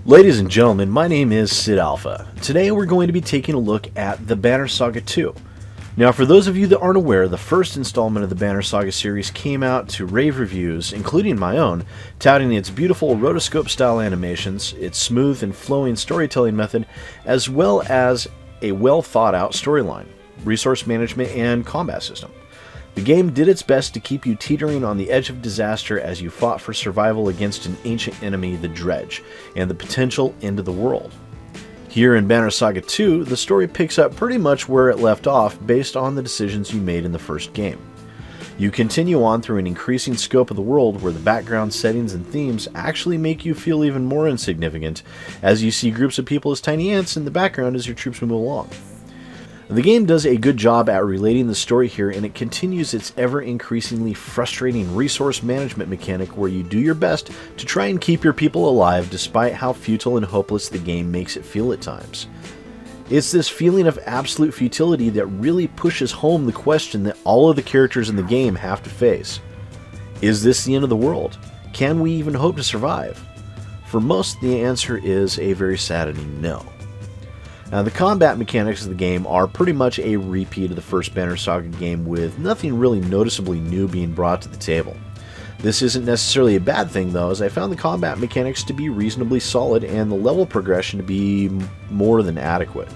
Ladies and gentlemen, my name is SidAlpha. Today we're going to be taking a look at the Banner Saga 2. Now, for those of you that aren't aware, the first installment of the Banner Saga series came out to rave reviews, including my own, touting its beautiful rotoscope-style animations, its smooth and flowing storytelling method, as well as a well-thought-out storyline, resource management, and combat system. The game did its best to keep you teetering on the edge of disaster as you fought for survival against an ancient enemy, the Dredge, and the potential end of the world. Here in Banner Saga 2, the story picks up pretty much where it left off based on the decisions you made in the first game. You continue on through an increasing scope of the world where the background settings and themes actually make you feel even more insignificant as you see groups of people as tiny ants in the background as your troops move along. The game does a good job at relating the story here, and it continues its ever-increasingly frustrating resource management mechanic where you do your best to try and keep your people alive despite how futile and hopeless the game makes it feel at times. It's this feeling of absolute futility that really pushes home the question that all of the characters in the game have to face. Is this the end of the world? Can we even hope to survive? For most, the answer is a very saddening no. Now, the combat mechanics of the game are pretty much a repeat of the first Banner Saga game, with nothing really noticeably new being brought to the table. This isn't necessarily a bad thing though, as I found the combat mechanics to be reasonably solid and the level progression to be more than adequate.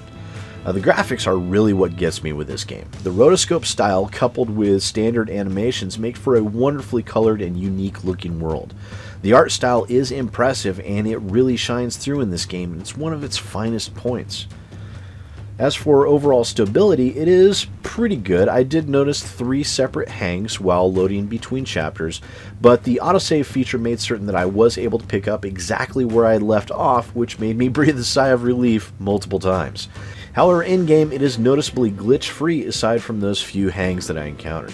The graphics are really what gets me with this game. The rotoscope style coupled with standard animations make for a wonderfully colored and unique looking world. The art style is impressive and it really shines through in this game, and it's one of its finest points. As for overall stability, it is pretty good. I did notice 3 separate hangs while loading between chapters, but the autosave feature made certain that I was able to pick up exactly where I left off, which made me breathe a sigh of relief multiple times. However, in-game it is noticeably glitch-free aside from those few hangs that I encountered.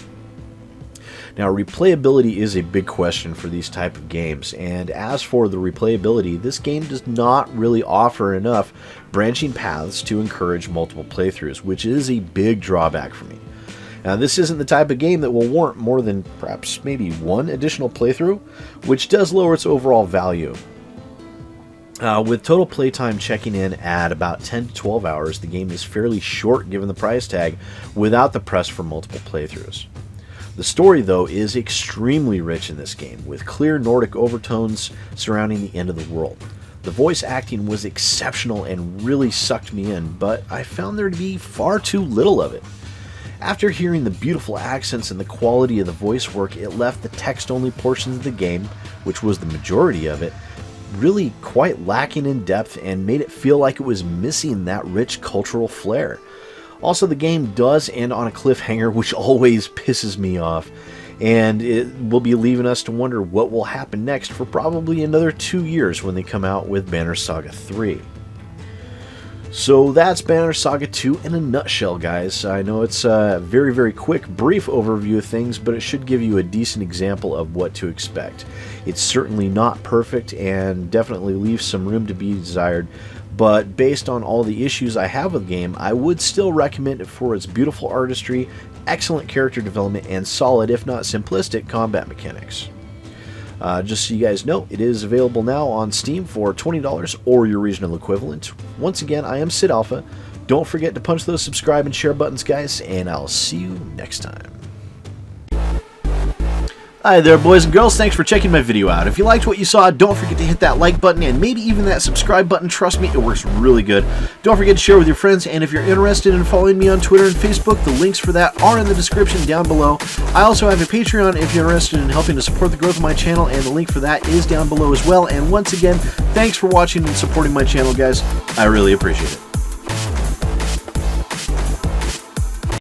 Now, replayability is a big question for these type of games, and as for the replayability, this game does not really offer enough branching paths to encourage multiple playthroughs, which is a big drawback for me. Now, this isn't the type of game that will warrant more than perhaps maybe one additional playthrough, which does lower its overall value. With total playtime checking in at about 10 to 12 hours, the game is fairly short given the price tag without the press for multiple playthroughs. The story, though, is extremely rich in this game, with clear Nordic overtones surrounding the end of the world. The voice acting was exceptional and really sucked me in, but I found there to be far too little of it. After hearing the beautiful accents and the quality of the voice work, it left the text-only portions of the game, which was the majority of it, really quite lacking in depth and made it feel like it was missing that rich cultural flair. Also, the game does end on a cliffhanger, which always pisses me off, and it will be leaving us to wonder what will happen next for probably another 2 years when they come out with Banner Saga 3. So that's Banner Saga 2 in a nutshell, guys. I know it's a very, very quick, brief overview of things, but it should give you a decent example of what to expect. It's certainly not perfect and definitely leaves some room to be desired, but based on all the issues I have with the game, I would still recommend it for its beautiful artistry, excellent character development, and solid, if not simplistic, combat mechanics. Just so you guys know, it is available now on Steam for $20 or your regional equivalent. Once again, I am SidAlpha. Don't forget to punch those subscribe and share buttons, guys, and I'll see you next time. Hi there, boys and girls. Thanks for checking my video out. If you liked what you saw, don't forget to hit that like button and maybe even that subscribe button. Trust me, it works really good. Don't forget to share with your friends, and if you're interested in following me on Twitter and Facebook, the links for that are in the description down below. I also have a Patreon if you're interested in helping to support the growth of my channel, and the link for that is down below as well. And once again, thanks for watching and supporting my channel, guys. I really appreciate it.